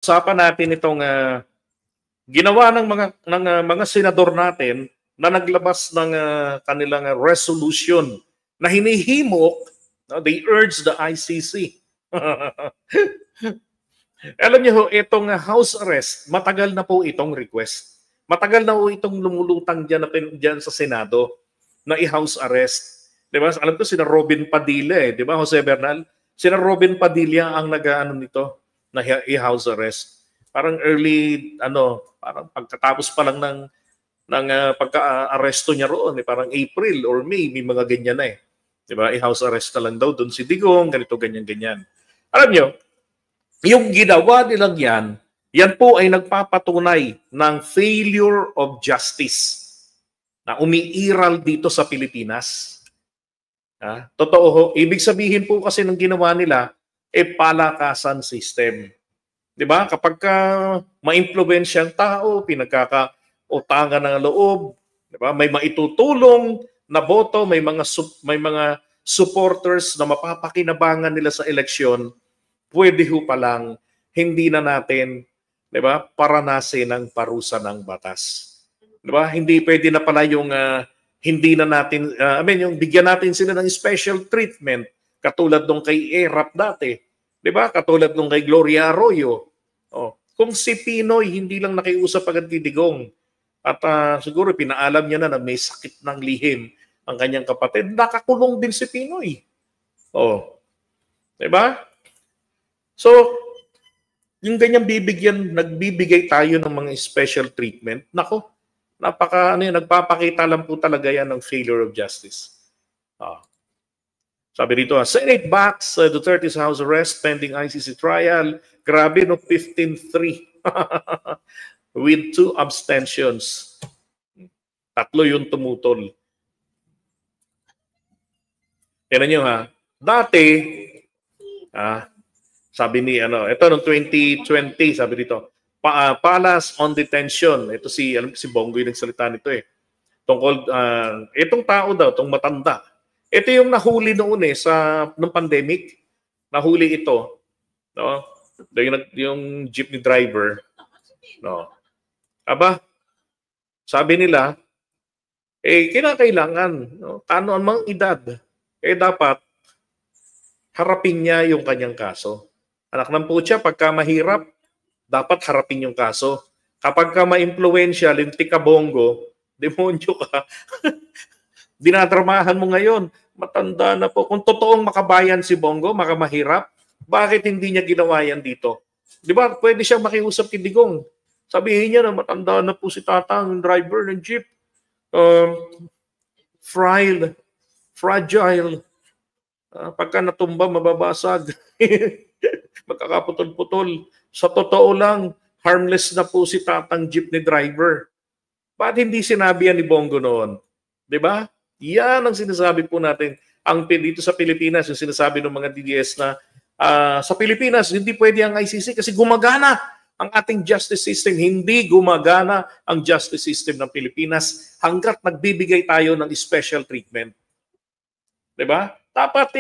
Usapan natin itong ginawa ng mga senador natin na naglabas ng kanilang resolution na hinihimok, no, they urge the ICC. Alam niyo ho, itong house arrest, matagal na po itong request. Matagal na po itong lumulutang diyan sa Senado na i-house arrest. 'Di ba? Alam ko sina Robin Padilla, 'di ba, Jose Bernal? Sina Robin Padilla ang nag-aano nito na i-house arrest. Parang parang pagkatapos pa lang ng pagka-aresto niya roon, parang April or May, may mga ganyan na eh. 'Di ba? I-house arrest na lang daw doon si Digong, ganito ganyan. Alam niyo, yung ginawa nilang yan po ay nagpapatunay ng failure of justice na umiiral dito sa Pilipinas. Totoo ho. Ibig sabihin po kasi ng ginawa nila, palakasan system. 'Di ba? Kapag ma-impluwensyang tao, pinagkakautangan ng loob, 'di ba? May maitutulong na boto, may mga supporters na mapapakinabangan nila sa eleksyon, pwede ho palang hindi na natin, 'di ba, paranasin ang parusa ng batas. 'Di ba? Hindi pwede na pala yung hindi na natin yung bigyan natin sila ng special treatment katulad nung kay Erap dati. 'Di ba? Katulad nung kay Gloria Arroyo. Kung si Pinoy hindi lang nakiusap agad kay Digong at siguro pinaalam niya na may sakit ng lihim ang kanyang kapatid, nakakulong din si Pinoy. 'Di ba? So, yung ganyang nagbibigay tayo ng mga special treatment, nako, nagpapakita lang po talaga yan ng failure of justice. Sabi dito, Senate backs Duterte's house arrest pending ICC trial. Grabe, no, 15-3 with 2 abstentions. 3 yung tumutol. Tignan nyo ha, dati, sabi ni ito noong 2020, sabi dito, Palace on detention. Ito si Bongo yung nagsalita nito eh. Tungkol itong tao daw, itong matanda. Ito yung nahuli noon nung pandemic. Nahuli ito, no? Yung jeepney driver, no. Sabi nila kinakailangan, no, ano ang mga edad, dapat harapin niya yung kanyang kaso. Anak ng putya, pagka mahirap, dapat harapin yung kaso. Kapag ka ma-influential, lintik ka bongo, demonyo ka, dinadramahan mo ngayon, matanda na po. Kung totoong makabayan si Bongo, makamahirap, bakit hindi niya ginawa yan dito? Di ba, pwede siyang makiusap kay Digong. Sabihin niya na matanda na po si Tatang, yung driver ng jeep. Fragile. Pagka natumba, mababasag. Magkakaputol-putol. Sa totoo lang, harmless na po si Tatang jeepney driver. Bakit hindi sinabi yan ni Bongo noon? Diba? Yan ang sinasabi po natin. Ang dito sa Pilipinas, yung sinasabi ng mga DDS na sa Pilipinas, hindi pwede ang ICC kasi gumagana ang ating justice system. Hindi gumagana ang justice system ng Pilipinas hanggat nagbibigay tayo ng special treatment. Diba? Dapat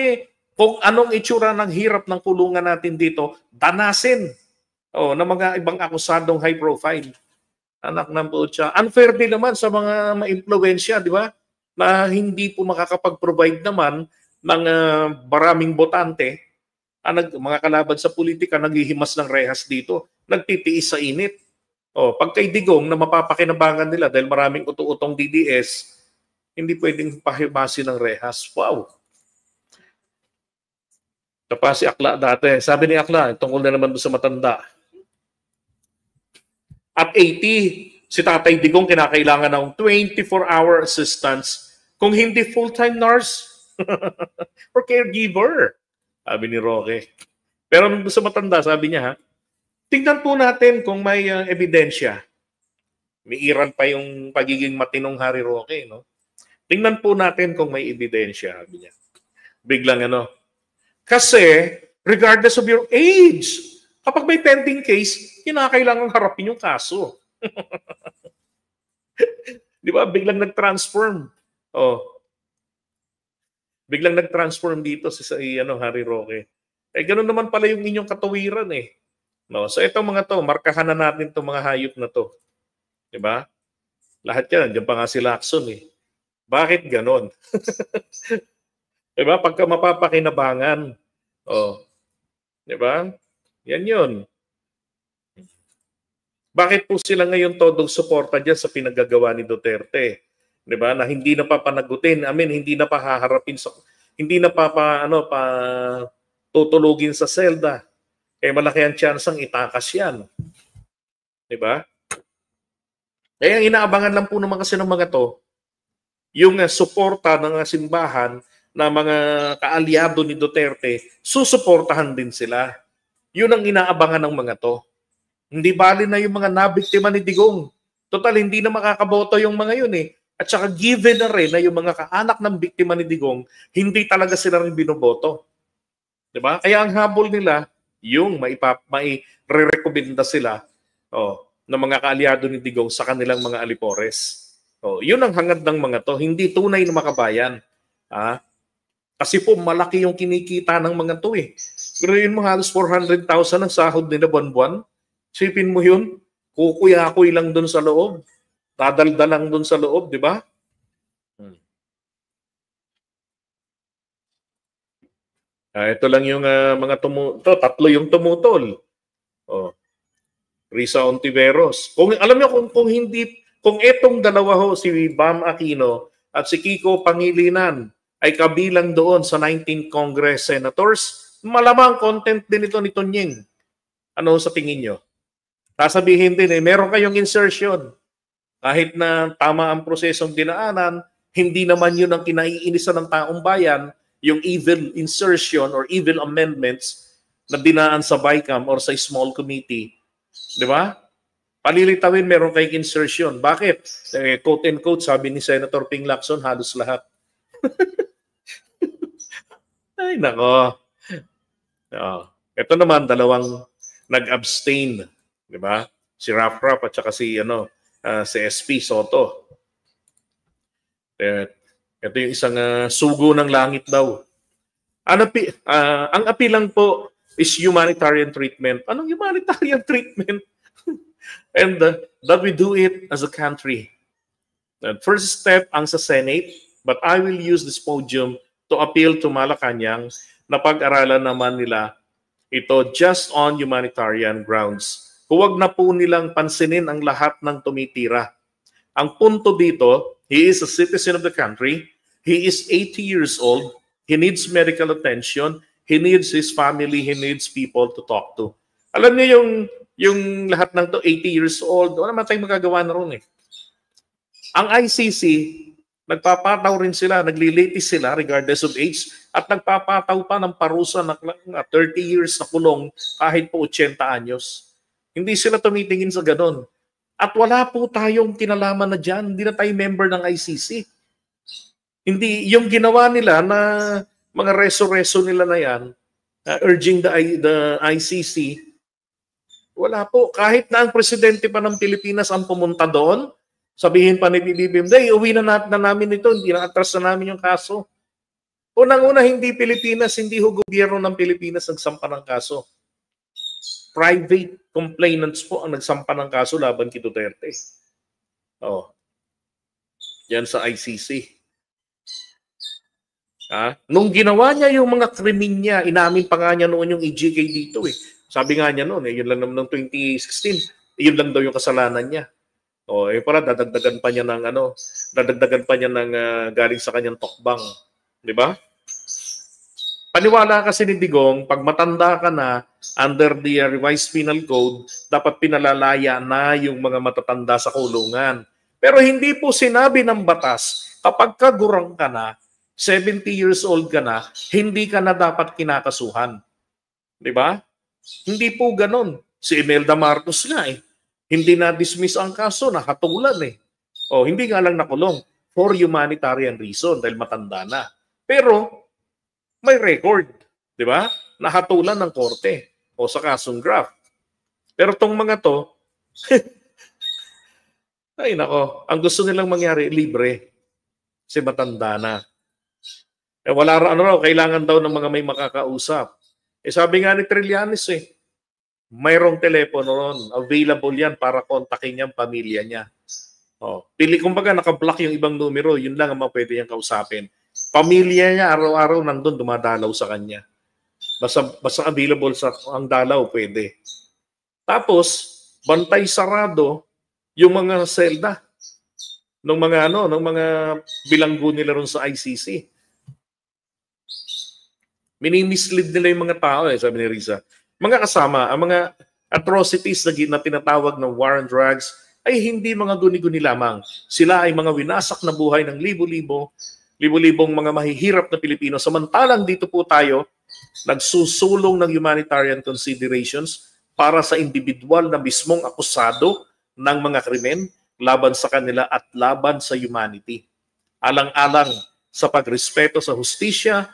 kung anong itsura ng hirap ng kulungan natin dito, danasin ng mga ibang akusadong high profile. Anak ng putya. Unfair din naman sa mga ma-impluwensya, di ba? Na hindi po makakapag-provide naman ng maraming botante. Mga kalaban sa politika, naghihimas ng rehas dito. Nagtitiis sa init. Pag kay Digong na mapapakinabangan nila dahil maraming utu-utong DDS, hindi pwedeng pahimasin ng rehas. Wow! Tapos si Akla dati. Sabi ni Akla, tungkol na naman sa matanda. At 80, si Tatay Digong kinakailangan ng 24-hour assistance kung hindi full-time nurse or caregiver. Sabi ni Roque. Pero sa matanda, sabi niya, tingnan po natin kung may ebidensya. May iran pa yung pagiging matinong Harry Roque, no? Tingnan po natin kung may ebidensya, sabi niya. Biglang kasi regardless of your age, kapag may pending case, kinakailangan harapin yung kaso. Di ba? Biglang nag-transform. Biglang nag-transform dito si Harry Roque. Ganun naman pala yung inyong katawiran . No? So itong mga to, markahan na natin itong mga hayop na to. Diba? Lahat yan, dyan pa nga si Lacson eh. Bakit ganon? Diba? Pagka mapapakinabangan. Oh, diba? Yan yun. Bakit po sila ngayon todong suporta dyan sa pinagagawa ni Duterte? 'Di ba? Na hindi na papanagutin, hindi na pahaharapin sa hindi na pa tutulugin sa selda. Eh malaki ang tsansang itakas 'yan. 'Di ba? Kaya inaabangan lang po naman kasi ng mga 'to yung suporta ng simbahan na mga kaalyado ni Duterte, susuportahan din sila. Yun ang inaabangan ng mga 'to. Hindi bali na yung mga nabiktima ni Digong. Total, hindi na makakaboto yung mga yun eh. At saka given na rin na yung mga kaanak ng biktima ni Digong, hindi talaga sila rin binoboto. Diba? Kaya ang habol nila, yung mai-rekomenda sila ng mga kaalyado ni Digong sa kanilang mga alipores. Yun ang hangad ng mga to. Hindi tunay na makabayan. Kasi po malaki yung kinikita ng mga to eh. Pero yun mo halos 400,000 ang sahod nila buwan-buwan. Sipin mo yun, kukuya-kuy lang doon sa loob. Dadalda lang doon sa loob, di ba? Ito lang yung mga tatlo yung tumutol. Risa Ontiveros. Alam niyo kung etong dalawa ho, si Bam Aquino at si Kiko Pangilinan ay kabilang doon sa 19th Congress Senators, malamang content din ito ni Tonying. Ano sa tingin niyo? Sasabihin din meron kayong insertion. Kahit na tama ang prosesong dinaanan, hindi naman yun ang kinaiinisan ng taong bayan, yung evil insertion or evil amendments na dinaan sa BICAM or sa small committee. Di ba? Palilitawin, meron kayong insertion. Bakit? Quote and quote, sabi ni Senator Ping Lacson, halos lahat. Ay, nako. Ito naman, dalawang nag-abstain. Di ba? Si Rafraf at saka si si SP Soto. Ito yung isang sugo ng langit daw. Ang apilang po is humanitarian treatment. Anong humanitarian treatment? And that we do it as a country. The first step ang sa Senate, but I will use this podium to appeal to Malacanang na pag-aralan naman nila ito just on humanitarian grounds. Huwag na po nilang pansinin ang lahat ng tumitira. Ang punto dito, he is a citizen of the country, he is 80 years old, he needs medical attention, he needs his family, he needs people to talk to. Alam niyo yung lahat ng to 80 years old, wala naman tayong magagawa na ron eh. Ang ICC, nagpapataw rin sila, naglilitis sila regardless of age, at nagpapataw pa ng parusa na 30 years na kulong kahit po 80 anyos. Hindi sila tumitingin sa ganon. At wala po tayong kinalaman na dyan. Hindi na tayo member ng ICC. Hindi, yung ginawa nila na mga reso-reso nila na yan, urging the ICC, wala po. Kahit na ang presidente pa ng Pilipinas ang pumunta doon, sabihin pa ni BBM, uwi na namin ito, hindi na atras na namin yung kaso. Unang-una, hindi Pilipinas, hindi ho gobyerno ng Pilipinas nagsampa ng kaso. Private complainants po ang nagsampa ng kaso laban kay Duterte. Yan sa ICC. Nung ginawa niya yung mga krimen niya, inamin pa nga niya noon yung EJK dito eh. Sabi nga niya noon, yun lang naman noong 2016, yun lang daw yung kasalanan niya. Para dadagdagan pa niya ng galing sa kanyang tokbang. Di ba? Paniwala kasi ni Digong, pag matanda ka na, under the revised penal code, dapat pinalalaya na yung mga matatanda sa kulungan. Pero hindi po sinabi ng batas, kapag kagurang ka na, 70 years old ka na, hindi ka na dapat kinakasuhan. Di ba? Hindi po ganon. Si Imelda Marcos nga hindi na-dismiss ang kaso, nakatulan hindi nga lang nakulong for humanitarian reason dahil matanda na. Pero may record, di ba? Nahatulan ng korte sa kasong graft. Pero tong mga to, ay nako, ang gusto nilang mangyari, libre. Kasi matanda na. Wala kailangan daw ng mga may makakausap. Sabi nga ni Trillanes mayroong telepono ron. Available yan para kontakin yung pamilya niya. Kumbaga naka-block yung ibang numero, yun lang ang pwede niyang kausapin. Pamilya niya araw-araw nandun dumadalaw sa kanya. Basta available sa ang dalaw, pwede. Tapos, bantay sarado yung mga selda ng mga bilanggo nila ron sa ICC. Minimislead nila yung mga tao, sabi ni Riza. Mga kasama, ang mga atrocities na tinatawag ng war on drugs ay hindi mga guni-guni lamang. Sila ay mga winasak na buhay ng libo-libong mga mahihirap na Pilipino. Samantalang dito po tayo, nagsusulong ng humanitarian considerations para sa individual na mismong akusado ng mga krimen laban sa kanila at laban sa humanity. Alang-alang sa pagrespeto sa hustisya,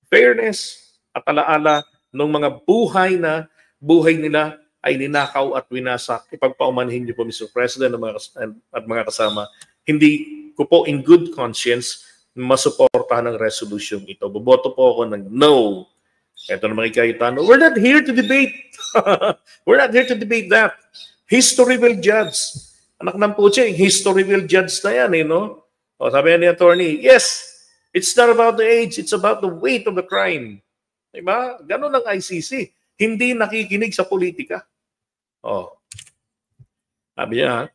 fairness, at alaala ng mga buhay nila ay ninakaw at winasak. Ipagpaumanhin niyo po, Mr. President at mga kasama, hindi ko po in good conscience masuportahan ng resolution ito. Boboto po ako ng no. Ito naman kay Cayetano. We're not here to debate. We're not here to debate that. History will judge. Anak ng putya, history will judge na yan, no? Sabi ni attorney, yes, it's not about the age, it's about the weight of the crime. Diba? Ganun ang ICC. Hindi nakikinig sa politika. Sabi niya,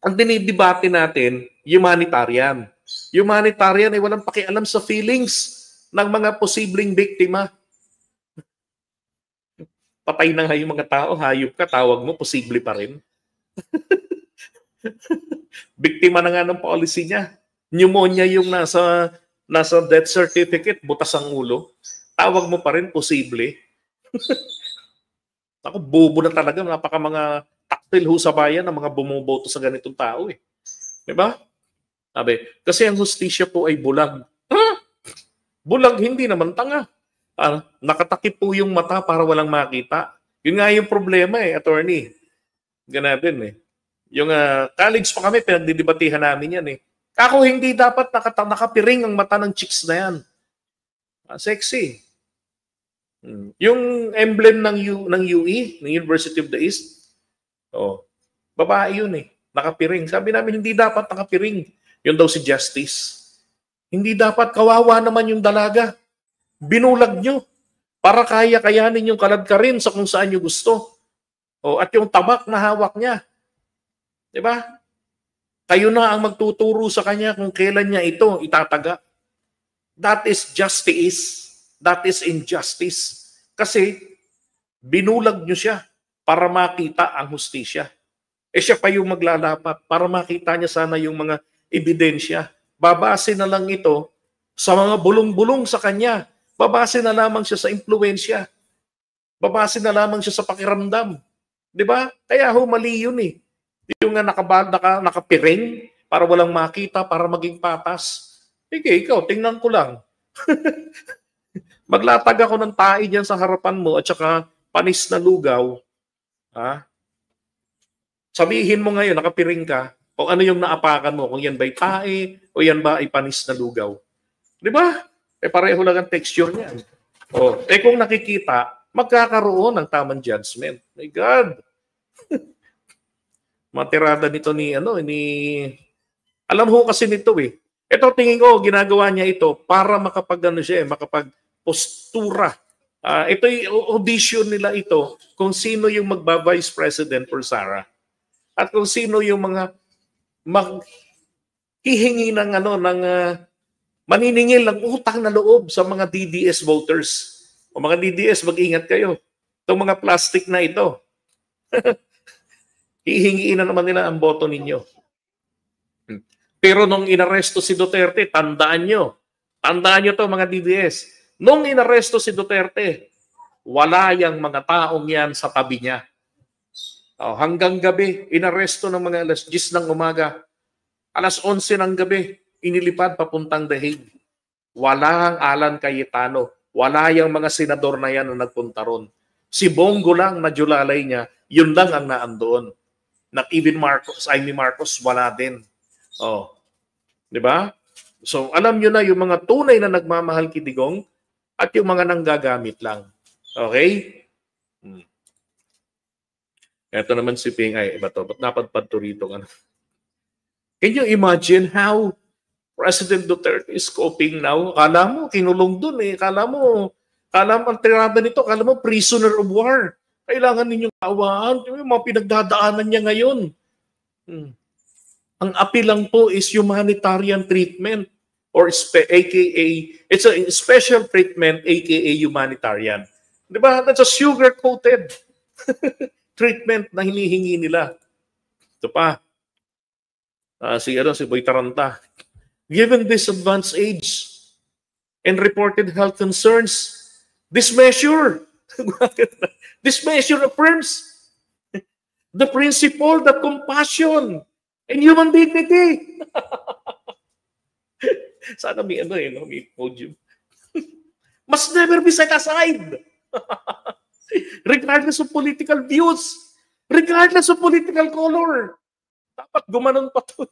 ang dinidebate natin, humanitarian. Humanitarian ay walang pakialam sa feelings ng mga posibleng biktima. Patay na nga yung mga tao, hayop ka, tawag mo, posible pa rin. Biktima na nga ng policy niya. Pneumonia yung nasa death certificate, butas ang ulo. Tawag mo pa rin, posible. Ako, bobo na talaga. Napaka mga taktil ho sa bayan ng mga bumuboto sa ganitong tao. Diba? Sabi, kasi ang hustisya po ay bulag. Bulag, hindi naman tanga. Nakatakip po yung mata para walang makita. Yun nga yung problema attorney. Ganun Yung college pa kami, pinagdidebatihan namin yan Kako hindi dapat nakapiring ang mata ng chicks na yan. Sexy. Yung emblem ng UE, ng University of the East, babae yun nakapiring. Sabi namin, hindi dapat nakapiring. Yun daw si Justice. Hindi dapat, kawawa naman yung dalaga. Binulag nyo para kayanin yung kaladkarin sa kung saan nyo gusto. At yung tabak na hawak niya. Diba? Kayo na ang magtuturo sa kanya kung kailan niya ito itataga. That is justice. That is injustice. Kasi binulag nyo siya para makita ang hustisya. Siya pa yung maglalapat para makita niya sana yung mga ebidensya. Babase na lang ito sa mga bulong-bulong sa kanya. Babase na lamang siya sa impluensya. Babase na lamang siya sa pakiramdam. Di ba? Kaya mali yun Yung nakapiring para walang makita, para maging patas. Sige, ikaw, tingnan ko lang. Maglatag ako ng tae dyan sa harapan mo at saka panis na lugaw. Sabihin mo ngayon, nakapiring ka, o ano yung naapakan mo, kung yan ba'y tae o yan ba ay panis na lugaw. Di ba? Pareho lang ang texture niyan. Kung nakikita, magkakaroon ng tamang judgment. My God! Matirada nito alam ho kasi nito Ito tingin ko, ginagawa niya ito para makapag-postura. Ito yung audition nila ito kung sino yung magba-vice president for Sara. At kung sino yung mga hihingi ng maniningil ng utang na loob sa mga DDS voters. O mga DDS, mag-ingat kayo. Itong mga plastic na ito. Hihingiin na naman nila ang boto ninyo. Pero nung inaresto si Duterte, tandaan nyo to mga DDS. Nung inaresto si Duterte, wala yung mga taong yan sa tabi niya. Hanggang gabi, inaresto ng mga alas 10 ng umaga. Alas 11 ng gabi, inilipad papuntang The Hague. Wala ang Alan Cayetano. Wala yung mga senador na yan na nagpunta ron. Si Bongo lang na julalay niya, yun lang ang naandoon. Not even Amy Marcos, wala din. Di ba? So, alam nyo na yung mga tunay na nagmamahal kay Digong at yung mga nanggagamit lang. Okay? Ito naman si Ping, ay, iba to. Ba't napadpad to rito? Ano? Can you imagine how President Duterte is coping now? Kala mo, kinulong dun eh. Kala mo ang tirada nito, kala mo prisoner of war. Kailangan ninyong kaawaan. Yung mga pinagdadaanan niya ngayon. Ang appeal lang po is humanitarian treatment or aka, it's a special treatment aka humanitarian. Diba? That's a sugar-coated treatment na hinihingi nila. Ito pa. Si Boy Taranta. Given this advanced age and reported health concerns, this measure affirms the principle that compassion and human dignity. Sana may may podium. Must never be set aside. Regardless of political views, regardless of political color. Dapat gumanon pa to.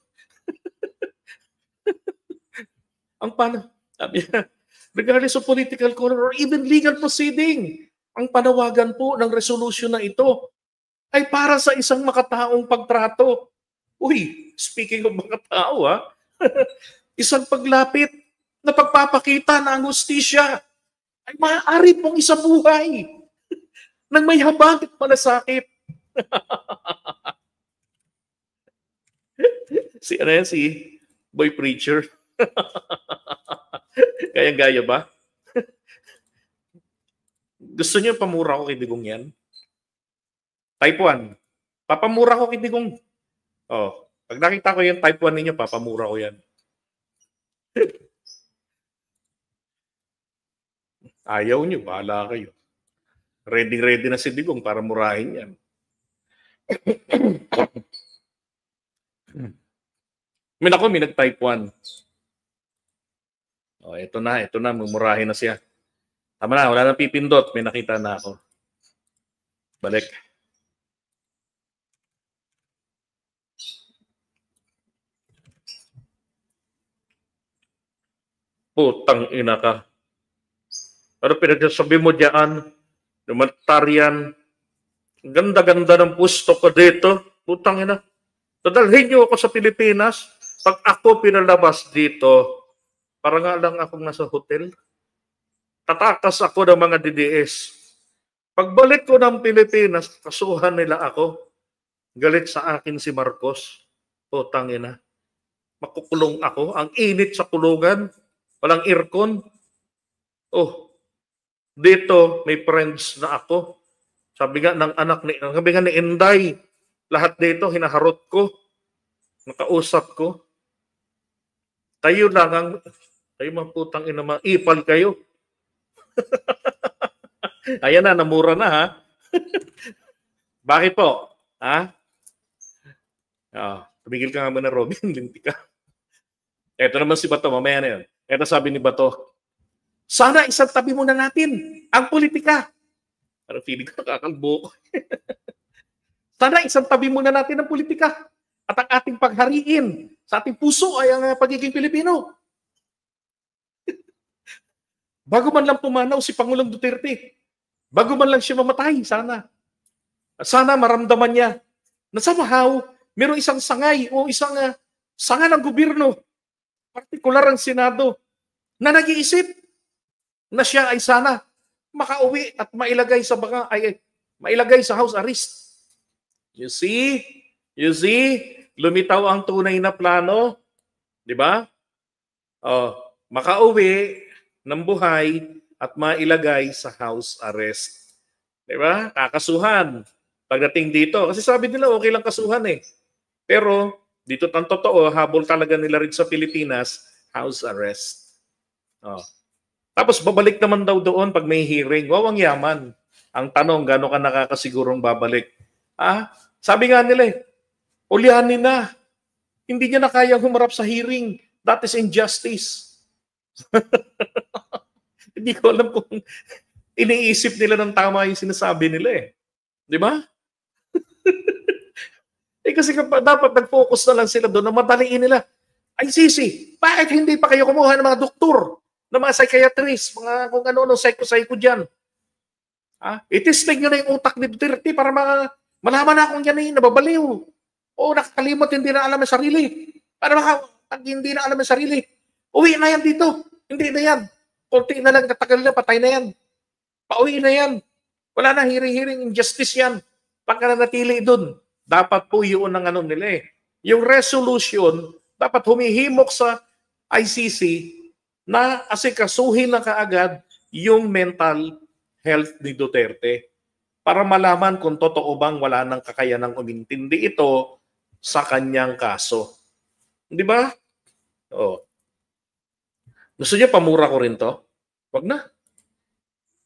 Ang regardless of political color or even legal proceeding, ang panawagan po ng resolution na ito ay para sa isang makataong pagtrato. Uy, speaking of makatao, isang paglapit na pagpapakita na ang hustisya ay maaari pong isabuhay ng may habang at malasakit. Si Boy Preacher. Kaya-gaya ba? Gusto niyo pamura ko kay Digong yan? Type 1. Papamura ko kay Digong. Pag nakita ko yan, type 1 ninyo, papamura ko yan. Ayaw nyo, bahala kayo. Ready na si Digong para murahin yan. May nag-type 1. Ito na, mumurahin na siya. Tama na, wala nang pipindot. May nakita na ako. Balik. Putang ina ka. Ano pinagsasabi mo diyan? Humanitarian. Ganda-ganda ng pusto ko dito. Putang ina. Dadalhin niyo ako sa Pilipinas. Pag ako pinalabas dito, para nga lang akong nasa hotel. Tatakas ako ng mga DDS. Pagbalik ko ng Pilipinas, kasuhan nila ako. Galit sa akin si Marcos. Putang ina. Makukulong ako. Ang init sa kulungan. Walang aircon. Dito may friends na ako. Sabi nga ni Inday, lahat dito hinaharot ko. Nakausap ko. Kayo lang kayo mga putang ina, ipal kayo. Ayan na, namura na ha. Bakit po? Tumigil ka nga muna, Robin. Linti ka. Ito naman si Bato, mamaya na yun. Ito sabi ni Bato, sana isang tabi muna natin ang politika. Parang feeling ko nakakalbo ko. Sana isang tabi muna natin ang politika at ang ating paghariin sa ating puso ay ang pagiging Pilipino. Bago man lang pumanaw si Pangulong Duterte, bago man lang siya mamatay, sana maramdaman niya na somehow mayroong isang sangay o isang sanga ng gobyerno, partikular ang Senado, na nag-iisip na siya ay sana makauwi at mailagay sa house arrest. You see, lumitaw ang tunay na plano, di ba? Makauwi ng buhay at mailagay sa house arrest. Di ba? Kakasuhan. Pagdating dito, kasi sabi nila okay lang kasuhan eh. Pero dito ang totoo, habol talaga nila rin sa Pilipinas, house arrest. Tapos babalik naman daw doon pag may hearing. Wow, ang yaman. Ang tanong, gano'n ka nakakasigurong babalik? Sabi nga nila ulyanin na. Hindi niya na kayang humarap sa hearing. That is injustice. Hindi ko alam kung iniisip nila ng tama yung sinasabi nila eh. Di ba? Kasi dapat nag-focus na lang sila doon na madaliin nila. Ay sisi, bakit hindi pa kayo kumuha ng mga doktor, ng mga psychiatrist, mga kung ano-ano, psycho dyan? Itisting nyo na yung utak ni Duterte para Malaman na akong yan eh, nababaliw. O nakakalimot, hindi na alam ang sarili. Para pag hindi na alam ang sarili, uwi na yan dito. Hindi na yan. Kunti na lang, natagal na, patay na yan. Pauwi na yan. Wala na, hiring-hiring, injustice yan. Pagka nanatili dun, dapat po yun ang ano nila eh. Yung resolution, dapat humihimok sa ICC na asikasuhin na kaagad yung mental health ni Duterte para malaman kung totoo bang wala nang kakayanang umintindi ito sa kanyang kaso. Di ba? Oh. Gusto niya pamura ko rin to? Wag na.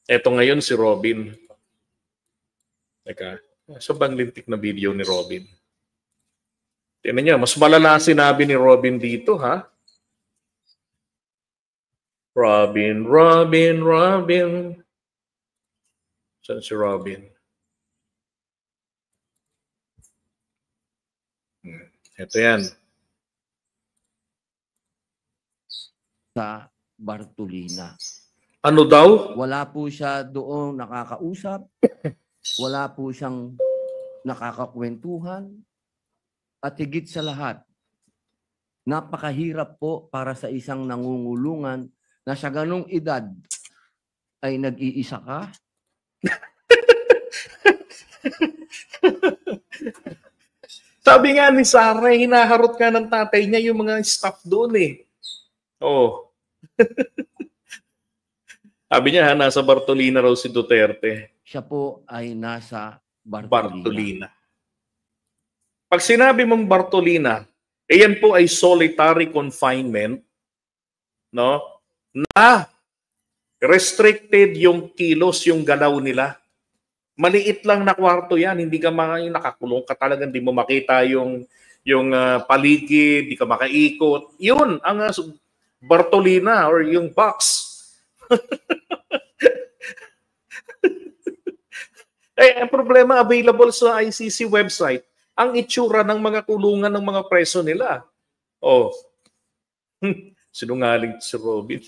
Eto ngayon si Robin. Teka, sa bang lintik na video ni Robin? Tingnan niya, mas malala sinabi ni Robin dito, ha? Robin, Robin, Robin. Saan si Robin? Ito yan. Sa Bartolina. Ano daw? Wala po siya doong nakakausap. Wala po siyang nakakakwentuhan. At higit sa lahat, napakahirap po para sa isang nangungulungan na sa ganong edad ay nag-iisa ka. Sabi nga ni Sarah, hinaharot ka ng tatay niya yung mga staff doon eh. Oh. Sabi niya, nasa Bartolina raw si Duterte. Siya po ay nasa Bartolina. Bartolina. Pag sinabi mong Bartolina, yan po ay solitary confinement, no? Na restricted yung kilos, yung galaw nila. Maliit lang na kwarto yan, hindi ka nakakulong ka talaga, hindi mo makita yung paligid, hindi ka makaikot. Yun ang Bartolina or yung box. Ang problema, available sa ICC website, ang itsura ng mga kulungan ng mga preso nila. Oh. Sinungaling si Robin.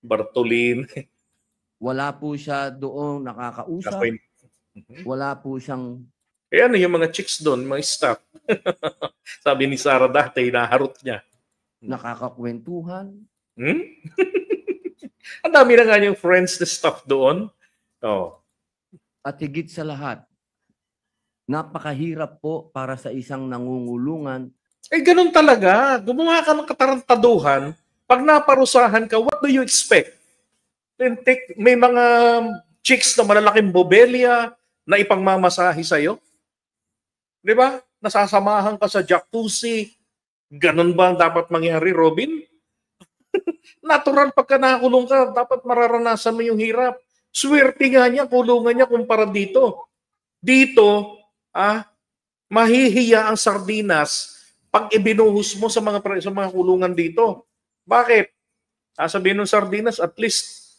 Bartolin. Wala po siya doong nakakausap. Wala po siyang... Ayan yung mga chicks doon, mga staff. Sabi ni Sarah dati, naharot niya. Nakakakwentuhan. Ang dami na nga yung friends na staff doon. Oh. At higit sa lahat, napakahirap po para sa isang nangungulungan. Eh, ganun talaga. Gumawa ka ng katarantaduhan. Pag naparusahan ka, what do you expect? May mga chicks na malalaking bobelia na ipangmamasahe sa'yo. Di ba? Nasasamahan ka sa jacuzzi. Ganun ba ang dapat mangyari, Robin? Natural pagka nakakulong ka, dapat mararanasan mo yung hirap. Swerte nga niya, kulungan niya kumpara dito. Dito, mahihiya ang sardinas pag ibinuhos mo sa mga kulungan dito. Bakit? Sabihin ng sardinas, at least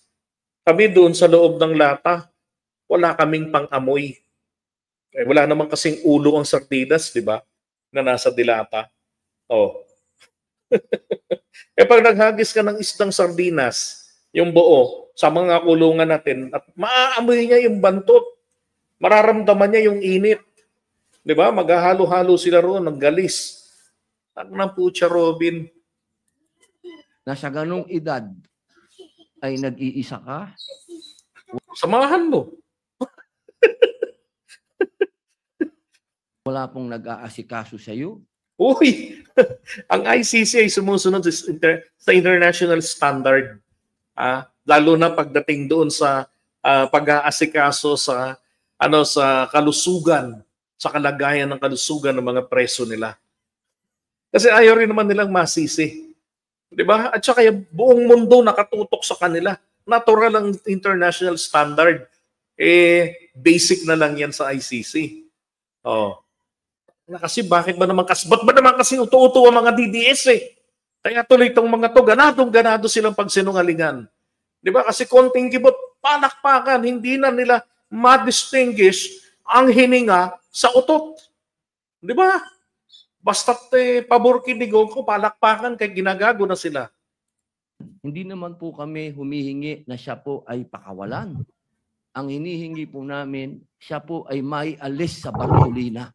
kami doon sa loob ng lata, wala kaming pang-amoy. Eh, wala naman kasing ulo ang sardinas, di ba? Na nasa dilata. Oh. Eh pag naghagis ka ng isdang sardinas, yung buo, sa mga kulungan natin, at maaamoy niya yung bantot. Mararamdaman niya yung init. Di ba? Maghahalo-halo sila roon ng galis. Ang putya, Robin. Na sa ganong edad ay nag-iisa ka. Samahan mo. Wala pong nag-aasikaso sa iyo. Uy! Ang ICC ay sumusunod sa international standard. Lalo na pagdating doon sa pag-aasikaso sa kalusugan, sa kalagayan ng kalusugan ng mga preso nila. Kasi ayaw rin naman nilang masisi. Di ba? At saka buong mundo nakatutok sa kanila. Natural ang international standard. Basic na lang yan sa ICC. Oh. Kasi ba't ba naman kasi uto-uto ang mga DDS eh. Kaya tuloy itong mga to, ganado silang pagsinungalingan. Di ba? Kasi konting kibot, palakpakan, hindi na nila ma-distinguish ang hininga sa utot. Di ba? Basta't pabor kinigo ko, palakpakan, kay ginagago na sila. Hindi naman po kami humihingi na siya po ay pakawalan. ang hinihingi po namin, siya po ay may alis sa Bartolina.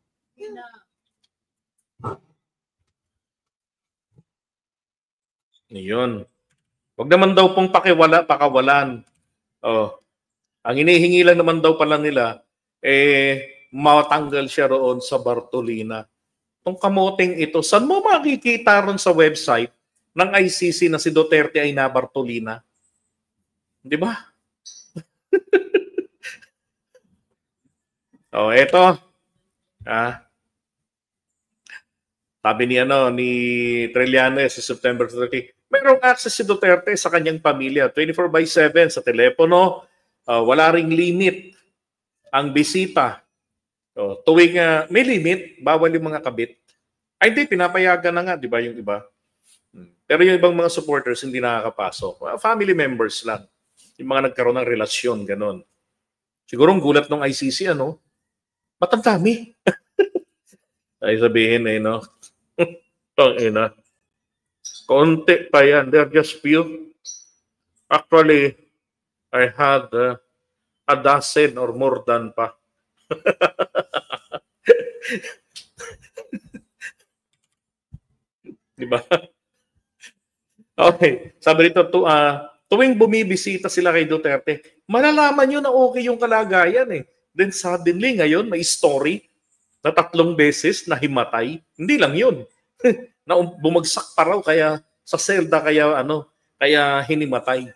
Yun. Huwag naman daw pong pakawalan. Oh. Ang hinihingi lang naman daw pala nila, matanggal siya roon sa Bartolina. Itong kamoting ito, saan mo makikita ron sa website ng ICC na si Duterte ay na Bartolina? Di ba? Oh, eto. Sabi ni Trillanes sa September 30, mayroong access si Duterte sa kanyang pamilya 24/7 sa telepono, wala ring limit ang bisita. Tuwing may limit, bawal yung mga kabit. Ay hindi, pinapayagan na nga, di ba yung iba? Pero yung ibang mga supporters hindi nakakapasok. Family members lang. Yung mga nagkaroon ng relasyon, ganun. Siguro ang gulat ng ICC, ba't ang dami? Ay sabihin no? Konti pa yan. They're just few. Actually, I had a dozen or more than pa. Diba? Okay. Sabi rito, tuwing bumibisita sila kay Duterte, malalaman nyo na okay yung kalagayan eh. Then suddenly, ngayon, may story na 3 beses na himatay. Hindi lang yun. Na bumagsak pa raw kaya sa selda kaya hinimatay.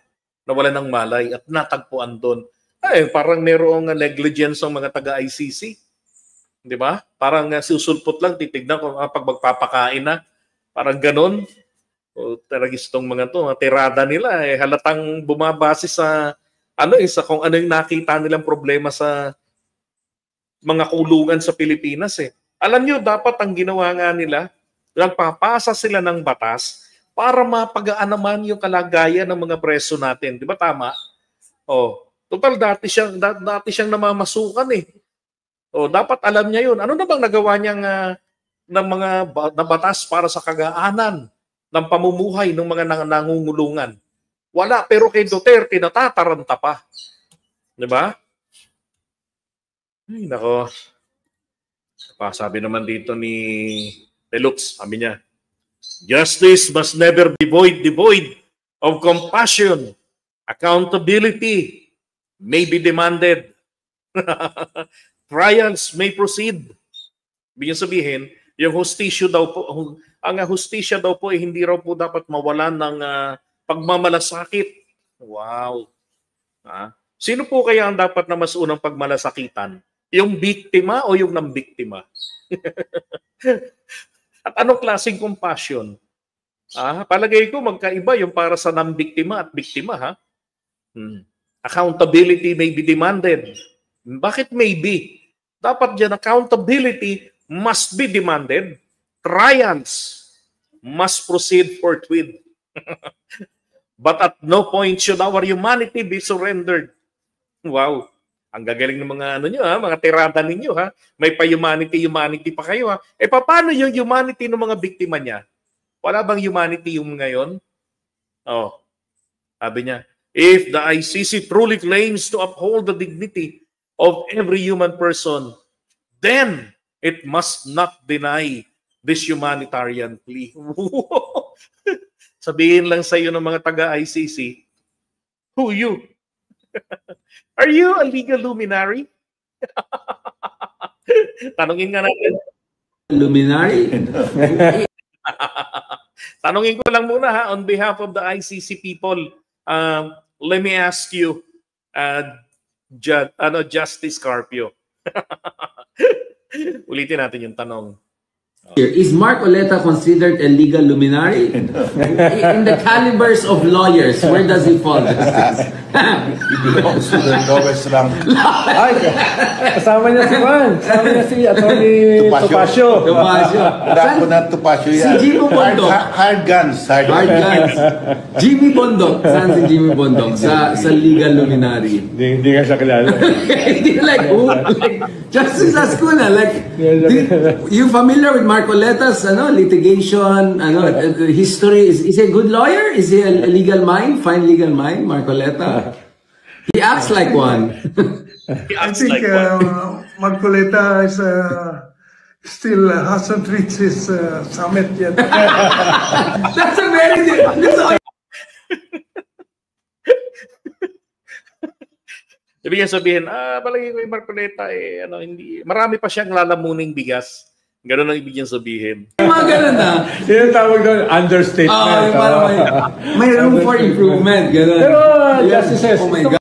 Nawala ng malay at natagpuan doon. Ay, parang merong negligence ng mga taga-ICC. Di ba? Parang susulpot lang, titignan kung pag magpapakain na. Parang ganon. Talagistong mga to, tirada nila halatang bumabase sa sa kung ano yung nakita nilang problema sa mga kulungan sa Pilipinas Alam nyo, dapat ang ginawa nga nila, nagpapasa sila ng batas para mapagaan naman yung kalagayan ng mga preso natin. Di ba tama? Total dati siyang namamasukan dapat alam niya yun. Ano na bang nagawa niyang ng mga batas para sa kagaanan ng pamumuhay ng mga nangungulungan? Wala, pero kay Duterte natataranta pa. Di ba? Ay, nako. Sabi naman dito ni Telux, sabi niya, justice must never be devoid of compassion. Accountability may be demanded. Trials may proceed. Ibig sabihin, yung hustisya daw po, ang hustisya daw po hindi raw po dapat mawalan ng pagmamalasakit. Wow. Sino po kaya ang dapat na mas unang pagmalasakitan? Yung biktima o yung nambiktima? At anong klaseng compassion? Palagay ko magkaiba yung para sa nambiktima at biktima. Accountability may be demanded. Bakit may be? Dapat dyan, accountability must be demanded. Trials must proceed forthwith. But at no point should our humanity be surrendered. Wow. Ang gagaling ng mga mga tirada ninyo May pa humanity pa kayo paano yung humanity ng mga biktima niya? Wala bang humanity yung ngayon? Sabi niya, if the ICC truly claims to uphold the dignity of every human person, then it must not deny this humanitarian plea. Sabihin lang sa iyo ng mga taga-ICC, who you? Are you a legal luminary? Tanungin nga natin. Luminary? Tanungin ko lang muna on behalf of the ICC people, let me ask you, Justice Carpio. Ulitin natin yung tanong. Is Mark Oleta considered a legal luminary? In the calibers of lawyers, where does he fall, Justice? He belongs to the lowest rank. Ay, kasama niya si Juan. Kasama niya si Atty. Topacio. Not Topacio yan. Si Jimmy Bondok. Hard guns. Jimmy Bondok. Saan si Jimmy Bondok? Sa legal luminary. Hindi ka siya kilala. Like, who? Like, Justice Ascuna, you familiar with Mark Oleta's litigation, history? Is he a good lawyer? Is he a legal mind? Fine legal mind, Mark Oleta? He acts like one. He I acts think like one. Marcoleta is still hasn't reached his summit yet. That's a very different. Ibig sabihin, palagi ko yung Marcoleta, hindi, marami pa siyang lalamuning bigas. Ganun ang ibig niyang sabihin. Mga ganun na. Yun ang tawag doon, understatement. Parang may room for improvement. Ganun. Pero, Yes. Justices, Oh my God.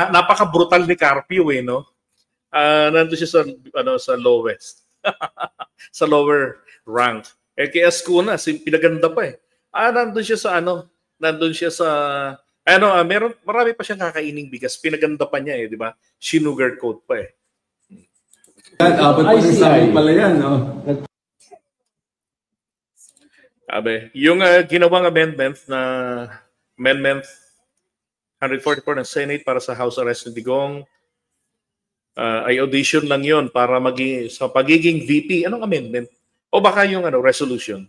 Napaka-brutal ni Carpio no? Nandun siya sa lowest. Sa lower rank. Kay Ascuna, pinaganda pa eh. Nandun siya sa marami pa siyang kakaining bigas. Pinaganda pa niya di ba? Sinugarcoat pa eh. Apat pa ng sabi pala yan, no? Sabi, yung ginawang amendment 144 ng Senate para sa house arrest ni Digong ay audition lang yon para sa pagiging VP. Anong amendment? O baka yung resolution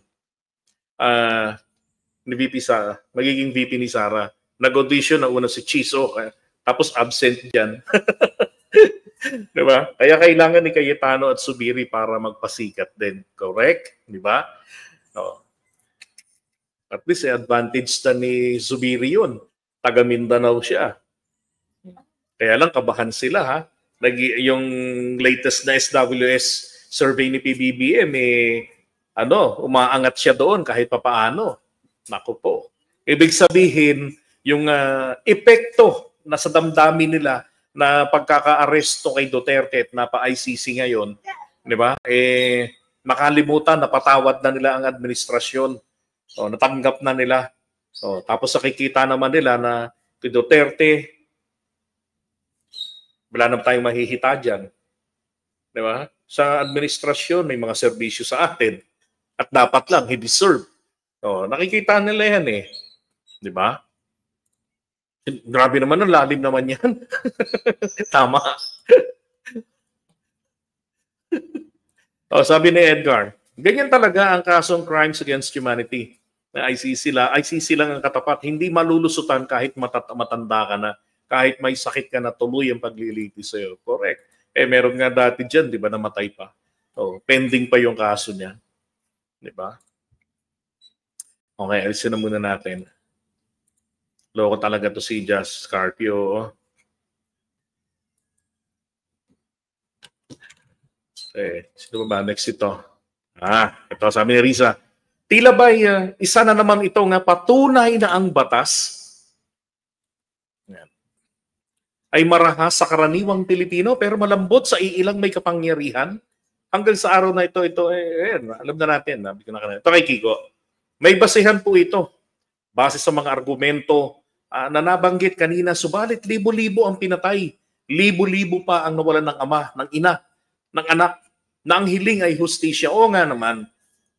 ni VP Sara, magiging VP ni Sara. Nag-audition na una si Chiso, tapos absent dyan. Diba? Kaya kailangan ni Cayetano at Zubiri para magpasikat din. Correct? Diba? No. At least advantage na ni Zubiri yun. Taga Mindanao siya. Kaya lang kabahan sila ha. Yung latest na SWS survey ni PBBM umaangat siya doon kahit papaano. Naku po. Ibig sabihin, yung epekto na sa damdamin nila na pagkaka-aresto kay Duterte at napa-ICC ngayon, di ba? Nakalimutan, napatawad na nila ang administrasyon. Natanggap na nila. Tapos nakikita naman nila na kay Duterte, wala naman tayong mahihita dyan. Di ba? Sa administrasyon, may mga serbisyo sa atin. At dapat lang, he deserve. Nakikita nila yan Di ba? Grabe naman, ang lalim naman yan. Tama. Sabi ni Edgar, ganyan talaga ang kasong crimes against humanity. Na ICC lang ang katapat. Hindi malulusutan kahit matanda ka na. Kahit may sakit ka na, tuloy ang paglilitis sa'yo. Correct. Meron nga dati dyan, di ba, namatay pa. Pending pa yung kaso niya. Di ba? Okay, alisin na muna natin. Loko talaga to si Just Carpio. Sino ba? Next ito. Ito sabi ni Risa. Tila ba isa na naman ito nga patunay na ang batas ay marahas sa karaniwang Pilipino pero malambot sa iilang may kapangyarihan. Hanggang sa araw na ito, alam na natin. Ito kay Kiko. May basehan po ito. Base sa mga argumento na nabanggit kanina, subalit libo-libo ang pinatay. Libo-libo pa ang nawalan ng ama, ng ina, ng anak, na ang hiling ay hustisya. O nga naman,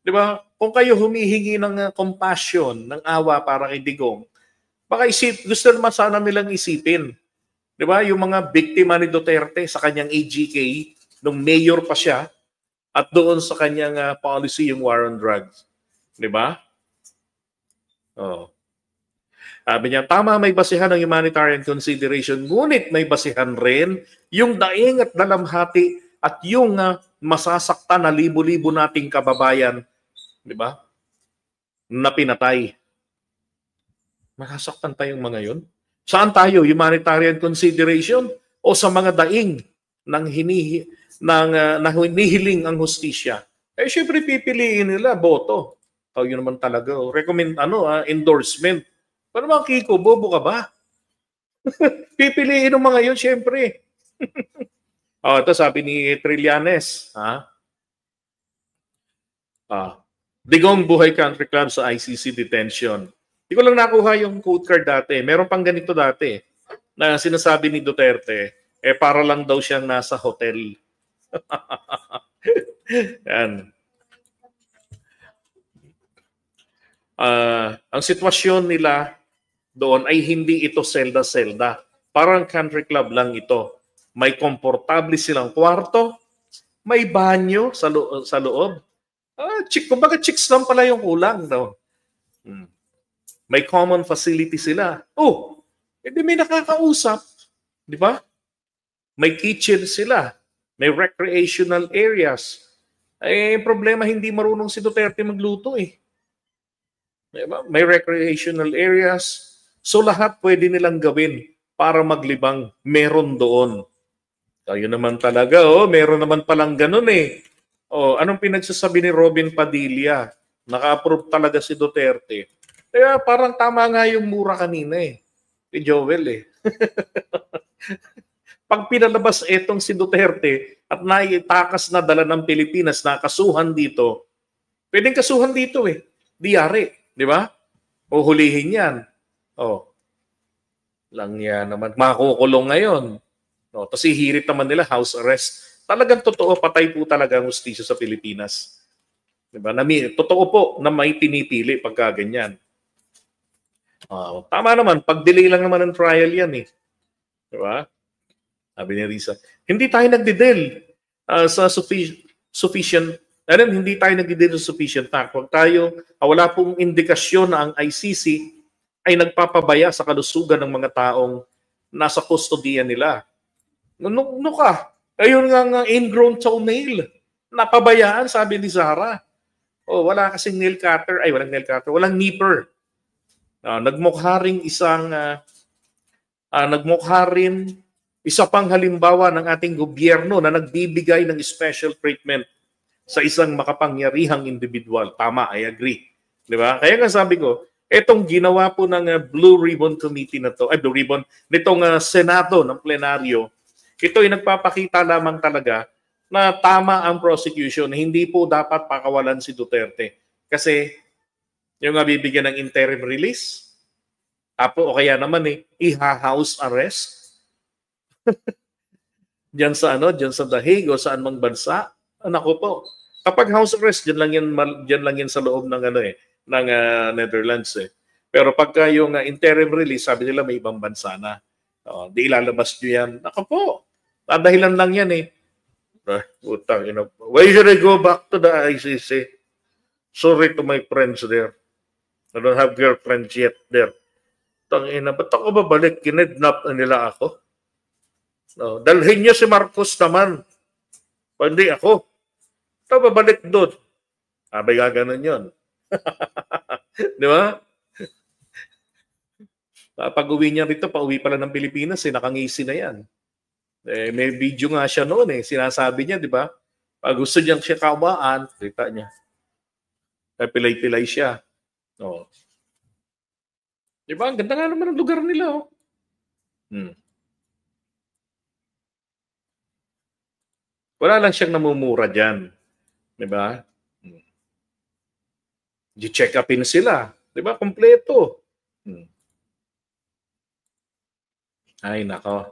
di ba? Kung kayo humihingi ng compassion, ng awa para kay Digong, baka gusto naman sana nilang isipin. Di ba? Yung mga biktima ni Duterte sa kanyang AGK, nung mayor pa siya, at doon sa kanyang policy, yung war on drugs. Di ba? Sabi niya, tama, may basihan ng humanitarian consideration, ngunit may basihan rin yung daing at dalamhati at yung masasaktan na libo-libo nating kababayan, di ba? Na pinatay. Masasaktan tayong mga yun? Saan tayo? Humanitarian consideration o sa mga daing ng hinihiling ang hustisya? Syempre pipiliin nila boto. Yun naman talaga. Endorsement. Paano mga Kiko, bobo ka ba? Pipiliin ng mga yun, syempre. Ito sabi ni Trillanes. Digong Buhay Country Club sa ICC detention. Hindi ko lang nakuha yung code card dati. Meron pang ganito dati na sinasabi ni Duterte, para lang daw siyang nasa hotel. Yan. Ang sitwasyon nila doon ay hindi ito selda-selda. Parang country club lang ito. May komportable silang kwarto, may banyo sa loob. Kumbaga chicks lang pala yung kulang. No? May common facility sila. di may nakakausap. Di ba? May kitchen sila. May recreational areas. Eh, problema, hindi marunong si Duterte magluto eh. Diba? May recreational areas. So lahat pwede nilang gawin para maglibang. Meron doon. Kayo naman talaga, meron naman palang ganun eh. Anong pinagsasabi ni Robin Padilla? Naka-approve talaga si Duterte. Kaya parang tama nga yung mura kanina eh. Kay Joel eh. Pag pinalabas etong si Duterte at naitakas na dala ng Pilipinas na kasuhan dito, pwedeng kasuhan dito eh. Diyari, di ba? O hulihin yan. Lang yan naman. Makukulong ngayon. Tapos ihirit naman nila house arrest. Talagang totoo, patay po talaga ang hustisya sa Pilipinas. Di ba? Totoo po na may pinipili pagka ganyan. Tama naman, pag-delay lang naman ang trial yan eh. Di ba? Sabi ni Risa, hindi tayo nagdidel sa sufficient, hindi tayo nagdidel sa sufficient fact. Wala pong indikasyon na ang ICC ay nagpapabaya sa kalusugan ng mga taong nasa kustodiya nila. No ka? Ayun nga ingrown toenail. Napabayaan, sabi ni Zara. Wala kasing nail cutter. Ay, walang nail cutter. Walang nipper. Nagmukha rin isa pang halimbawa ng ating gobyerno na nagbibigay ng special treatment sa isang makapangyarihang individual. Tama, I agree. Di ba? Kaya nga sabi ko, etong ginawa po ng Blue Ribbon Committee na to, Blue Ribbon, nitong Senado ng plenaryo, ito ay nagpapakita lamang talaga na tama ang prosecution. Hindi po dapat pakawalan si Duterte. Kasi yung bibigyan ng interim release, o kaya naman iha-house arrest, diyan sa The Hague o saan mang bansa. Nako po. Kapag house arrest, diyan lang yan sa loob ng ng Netherlands eh. Pero pagka yung interim release, sabi nila may ibang bansa na. Di ilalabas niyo yan. Nako po. Dahilan lang yan eh. Utang, why should I go back to the ICC? Sorry to my friends there. I don't have girlfriends yet there. Tangina, ba't ako babalik? Kinidnap na nila ako. Dalhin niyo si Marcos naman. Hindi ako. Ito babalik doon. Abay gaganon yun. Di ba? Pag-uwi niya rito, pauwi pala ng Pilipinas, nakangisi na yan. May video nga siya noon Sinasabi niya, di ba? Pag gusto niyang siya kawaan, kita niya. Pilay-pilay siya. Di ba? Ang ganda nga naman ang lugar nila. Wala lang siyang namumura dyan. Diba? Di-check upin sila. Diba? Kompleto. Ay, nako.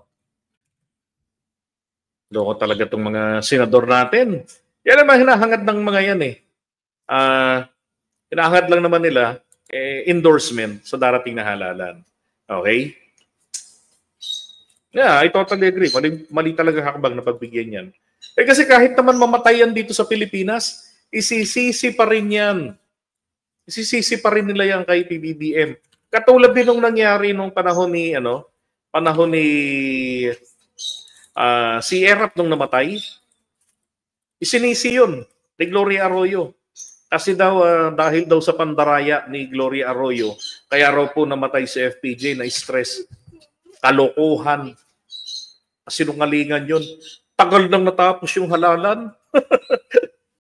Loko talaga itong mga senador natin. Yan naman hinahangad ng mga yan hinahangad lang naman nila endorsement sa darating na halalan. Okay? Yeah, I totally agree. Mali talaga hakbang na pagbigyan yan. Kasi kahit naman mamatayan dito sa Pilipinas, isisisi pa rin yan. Isisisi pa rin nila yan kay PBBM. Katulad din nung nangyari nung panahon ni si Erap nung namatay. Isinisi yun ni Gloria Arroyo. Kasi dahil daw sa pandaraya ni Gloria Arroyo, kaya raw po namatay si FPJ na stress. Kalokohan. Sinungalingan yun. Tagal nang natapos yung halalan.